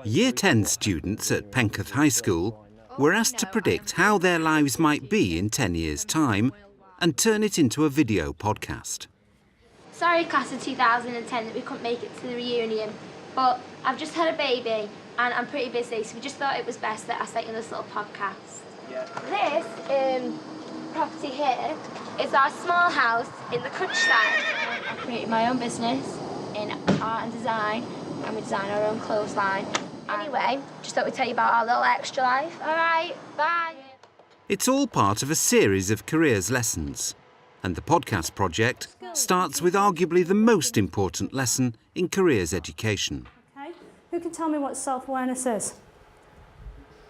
Year 10 students at Penketh High School were asked to predict how their lives might be in 10 years' time and turn it into a video podcast. Sorry, class of 2010, that we couldn't make it to the reunion, but I've just had a baby and I'm pretty busy, so we just thought it was best that I sent you this little podcast. Yeah. This property here is our small house in the countryside. I created my own business in art and design, and we design our own clothesline. Anyway, just thought we'd tell you about our little extra life. All right, bye. It's all part of a series of careers lessons, and the podcast project starts with arguably the most important lesson in careers education. Okay. Who can tell me what self-awareness is?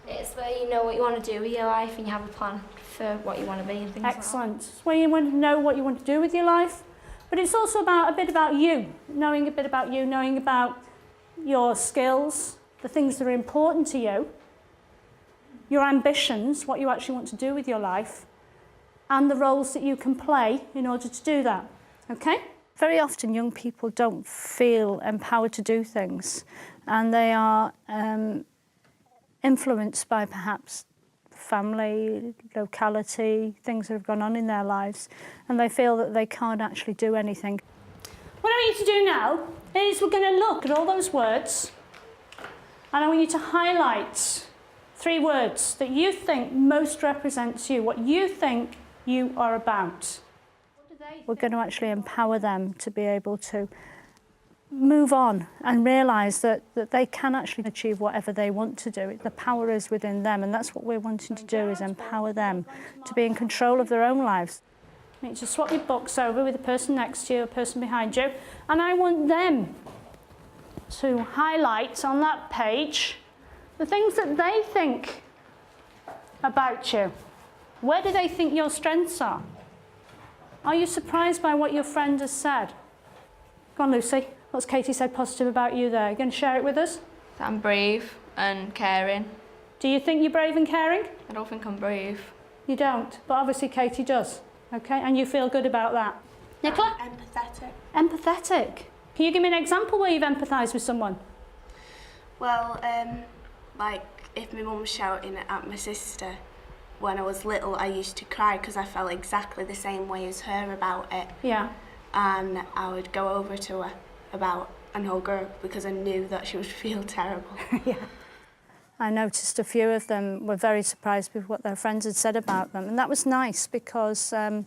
It's where you know what you want to do with your life and you have a plan for what you want to be and things like that. Excellent. It's where you want to know what you want to do with your life, but it's also about a bit about you, knowing a bit about you, knowing about your skills, the things that are important to you, your ambitions, what you actually want to do with your life, and the roles that you can play in order to do that. Okay? Very often young people don't feel empowered to do things, and they are influenced by perhaps family, locality, things that have gone on in their lives, and they feel that they can't actually do anything. What I want you to do now is we're going to look at all those words, and I want you to highlight 3 words that you think most represents you, what you think you are about. We're going to actually empower them to be able to move on and realise that they can actually achieve whatever they want to do. The power is within them, and that's what we're wanting to do, is empower them to be in control of their own lives. You need to swap your books over with the person next to you, the person behind you, and I want them to highlight on that page the things that they think about you. Where do they think your strengths are? Are you surprised by what your friend has said? Go on, Lucy. What's Katie said positive about you there? Are you going to share it with us? I'm brave and caring. Do you think you're brave and caring? I don't think I'm brave. You don't, but obviously Katie does. Okay, and you feel good about that. Nicola? Empathetic. Empathetic. Can you give me an example where you've empathised with someone? Well, like if my mum was shouting at my sister when I was little, I used to cry because I felt exactly the same way as her about it. Yeah. And I would go over to her and hug her because I knew that she would feel terrible. Yeah. I noticed a few of them were very surprised with what their friends had said about them, and that was nice because some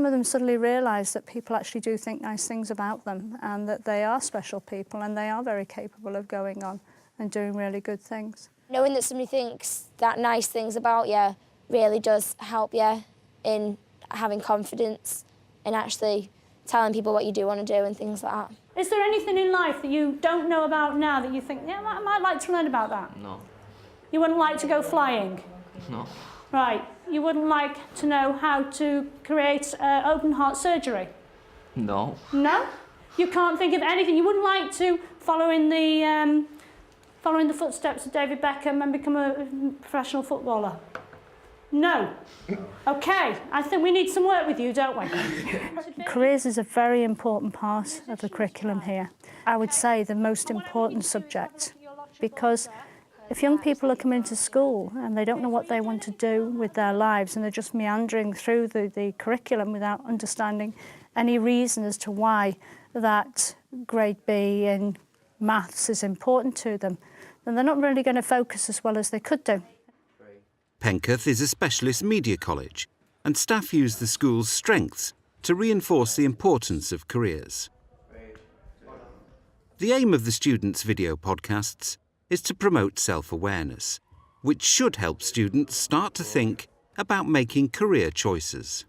of them suddenly realised that people actually do think nice things about them, and that they are special people and they are very capable of going on and doing really good things. Knowing that somebody thinks that nice things about you really does help you in having confidence and actually telling people what you do want to do and things like that. Is there anything in life that you don't know about now that you think, yeah, I might like to learn about that? No. You wouldn't like to go flying? No. Right. You wouldn't like to know how to create open heart surgery? No. No? You can't think of anything? You wouldn't like to follow in the footsteps of David Beckham and become a professional footballer? No. Okay, I think we need some work with you, don't we? Careers is a very important part of the curriculum here. I would say the most important subject, because if young people are coming to school and they don't know what they want to do with their lives and they're just meandering through the curriculum without understanding any reason as to why that grade B in maths is important to them, then they're not really going to focus as well as they could do. Penketh is a specialist media college, and staff use the school's strengths to reinforce the importance of careers. The aim of the students' video podcasts is to promote self-awareness, which should help students start to think about making career choices.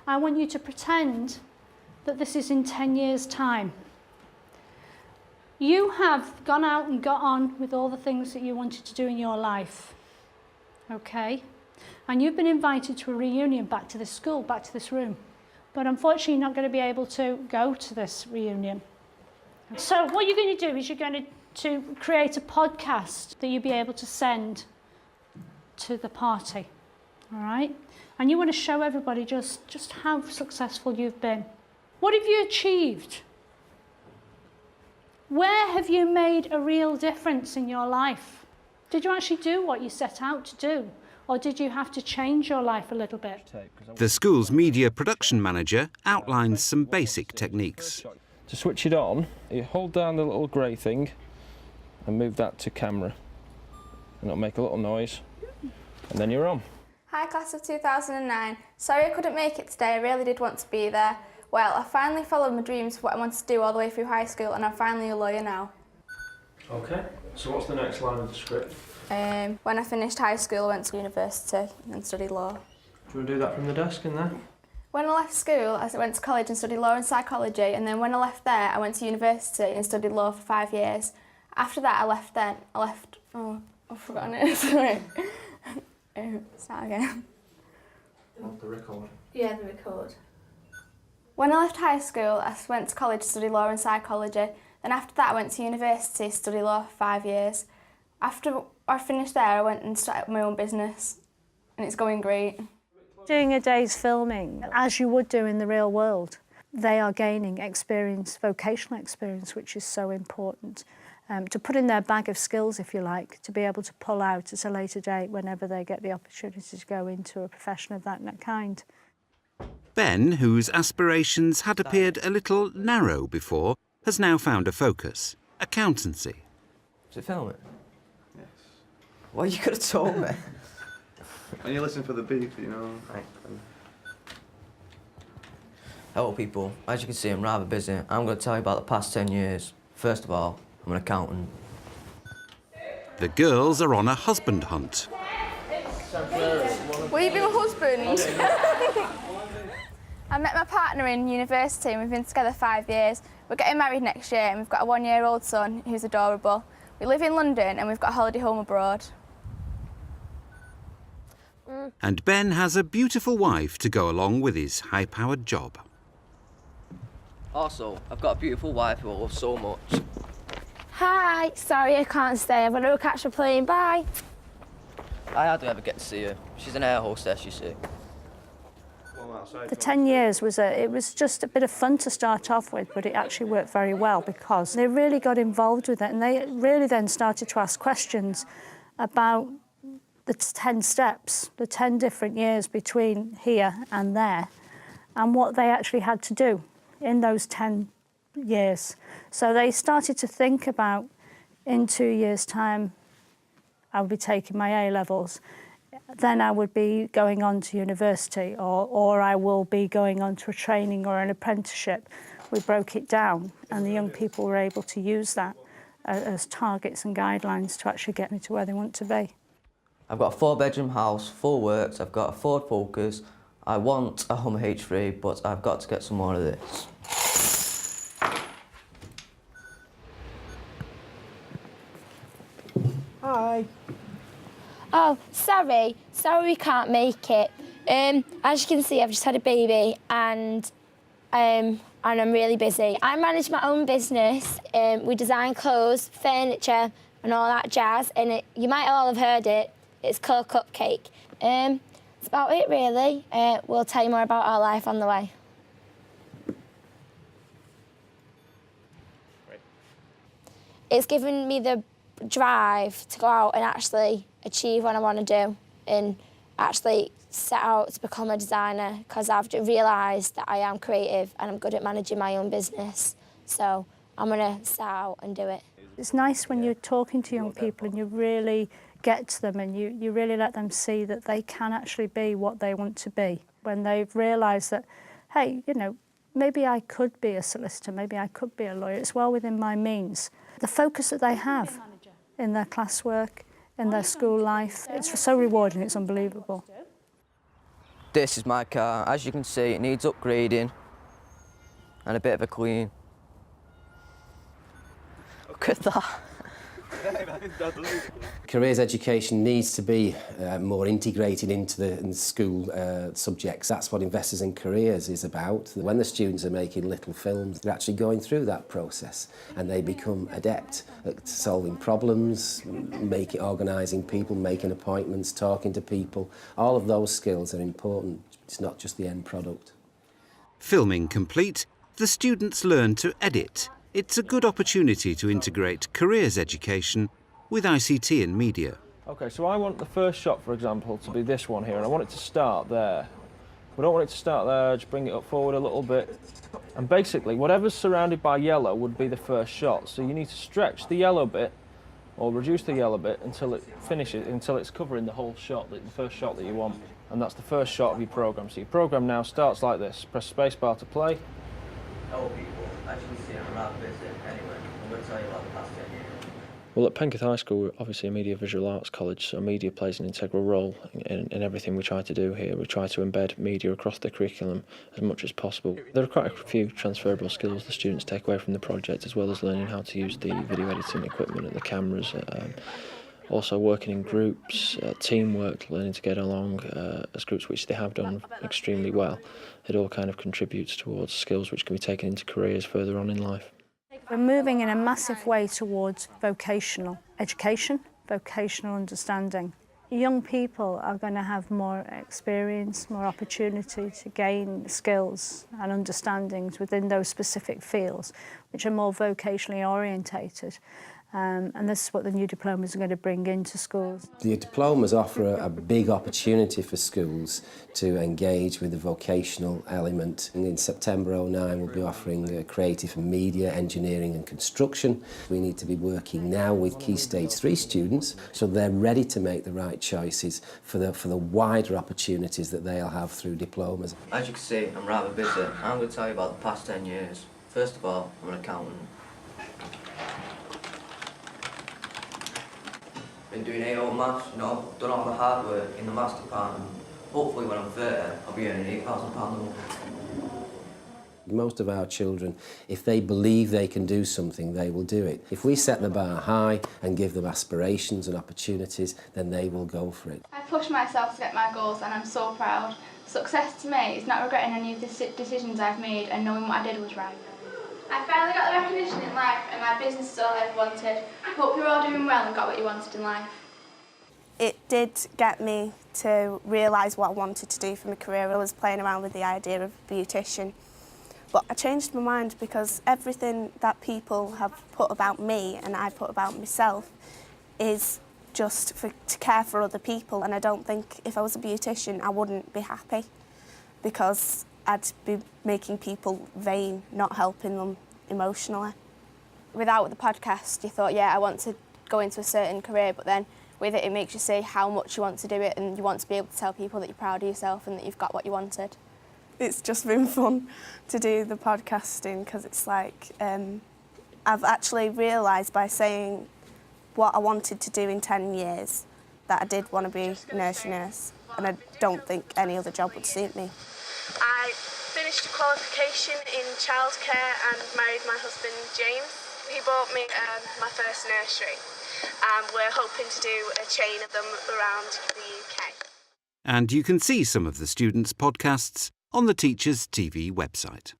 I want you to pretend that this is in 10 years' time. You have gone out and got on with all the things that you wanted to do in your life. Okay, and you've been invited to a reunion back to this school, back to this room. But unfortunately, you're not going to be able to go to this reunion. So what you're going to do is you're going to create a podcast that you'll be able to send to the party, all right? And you want to show everybody just how successful you've been. What have you achieved? Where have you made a real difference in your life? Did you actually do what you set out to do? Or did you have to change your life a little bit? The school's media production manager outlines some basic techniques. To switch it on, you hold down the little grey thing and move that to camera. And it'll make a little noise. And then you're on. Hi class of 2009. Sorry I couldn't make it today, I really did want to be there. Well, I finally followed my dreams for what I wanted to do all the way through high school and I'm finally a lawyer now. Okay, so what's the next line of the script? When I finished high school, I went to university and studied law. Do you want to do that from the desk in there? When I left school, I went to college and studied law and psychology, and then when I left there, I went to university and studied law for 5 years. After that, oh, I've forgotten it, sorry. Start again. The record. Yeah, the record. When I left high school, I went to college to study law and psychology. Then after that, I went to university to study law for 5 years. After I finished there, I went and started my own business, and it's going great. Doing a day's filming, as you would do in the real world, they are gaining experience, vocational experience, which is so important. To put in their bag of skills, if you like, to be able to pull out at a later date whenever they get the opportunity to go into a profession of that kind. Ben, whose aspirations had appeared a little narrow before, has now found a focus: accountancy. Is it filming? Yes. Well, you could have told me. And you listen for the beep, you know. Right. Hello people, as you can see I'm rather busy. I'm going to tell you about the past 10 years. First of all, I'm an accountant. The girls are on a husband hunt. Will you be my husband? I met my partner in university and we've been together 5 years. We're getting married next year and we've got a 1-year-old son who's adorable. We live in London and we've got a holiday home abroad. And Ben has a beautiful wife to go along with his high-powered job. Also, I've got a beautiful wife who I love so much. Hi, sorry I can't stay. I've got to catch a plane. Bye. I hardly ever get to see her. She's an air hostess, you see. The 10 years it was just a bit of fun to start off with, but it actually worked very well because they really got involved with it and they really then started to ask questions about the 10 steps, the 10 different years between here and there, and what they actually had to do in those 10 years. So they started to think about, in 2 years' time, I would be taking my A-levels. Then I would be going on to university or I will be going on to a training or an apprenticeship. We broke it down and the young people were able to use that as targets and guidelines to actually get me to where they want to be. I've got a 4-bedroom house, full works, I've got a Ford Focus. I want a Hummer H3, but I've got to get some more of this. Hi. Oh, sorry we can't make it. As you can see, I've just had a baby and I'm really busy. I manage my own business. We design clothes, furniture and all that jazz, and you might all have heard it. It's called Cupcake. That's about it, really. We'll tell you more about our life on the way. It's given me the drive to go out and actually achieve what I want to do and actually set out to become a designer because I've realised that I am creative and I'm good at managing my own business. So I'm going to set out and do it. It's nice when you're talking to young people and you really get to them and you really let them see that they can actually be what they want to be. When they've realised that, hey, you know, maybe I could be a solicitor, maybe I could be a lawyer, it's well within my means. The focus that they have in their classwork, in their school life, it's so rewarding, it's unbelievable. This is my car. As you can see, it needs upgrading and a bit of a clean. Look at that. Careers education needs to be more integrated into the school subjects. That's what Investors in Careers is about. When the students are making little films, they're actually going through that process and they become adept at solving problems, organising people, making appointments, talking to people. All of those skills are important. It's not just the end product. Filming complete, the students learn to edit, It's a good opportunity to integrate careers education with ICT and media. Okay, so I want the first shot, for example, to be this one here, and I want it to start there. We don't want it to start there, just bring it up forward a little bit. And basically, whatever's surrounded by yellow would be the first shot. So you need to stretch the yellow bit, or reduce the yellow bit until it finishes, until it's covering the whole shot, the first shot that you want. And that's the first shot of your programme. So your programme now starts like this. Press spacebar to play. Hello people, as you can see I'm rather busy. Anyway, I'm going to tell you about the past 10 years. Well, at Penketh High School, we're obviously a media visual arts college, so media plays an integral role in everything we try to do here. We try to embed media across the curriculum as much as possible. There are quite a few transferable skills the students take away from the project, as well as learning how to use the video editing equipment and the cameras. Also working in groups, teamwork, learning to get along as groups, which they have done extremely well. It all kind of contributes towards skills which can be taken into careers further on in life. We're moving in a massive way towards vocational education, vocational understanding. Young people are going to have more experience, more opportunity to gain skills and understandings within those specific fields, which are more vocationally orientated. And this is what the new diplomas are going to bring into schools. The diplomas offer a big opportunity for schools to engage with the vocational element. And in September 2009 we'll be offering creative and media, engineering and construction. We need to be working now with Key Stage 3 students so they're ready to make the right choices for the wider opportunities that they'll have through diplomas. As you can see, I'm rather busy. I'm going to tell you about the past 10 years. First of all, I'm an accountant. Been doing A.O. maths, done all the hard work in the maths department. Hopefully when I'm 30, I'll be earning £8,000 a month. Most of our children, if they believe they can do something, they will do it. If we set the bar high and give them aspirations and opportunities, then they will go for it. I pushed myself to get my goals and I'm so proud. Success to me is not regretting any of the decisions I've made and knowing what I did was right. I finally got the recognition in life and my business is all I've wanted. Hope you're all doing well and got what you wanted in life. It did get me to realise what I wanted to do for my career. I was playing around with the idea of a beautician. But I changed my mind because everything that people have put about me and I put about myself is just to care for other people. And I don't think if I was a beautician I wouldn't be happy because I'd be making people vain, not helping them emotionally. Without the podcast, you thought, yeah, I want to go into a certain career, but then with it, it makes you say how much you want to do it and you want to be able to tell people that you're proud of yourself and that you've got what you wanted. It's just been fun to do the podcasting because it's like I've actually realised by saying what I wanted to do in 10 years that I did want to be a nursery nurse and I don't think any other job would suit me. I finished a qualification in childcare and married my husband James. He bought me my first nursery and we're hoping to do a chain of them around the UK. And you can see some of the students' podcasts on the Teachers TV website.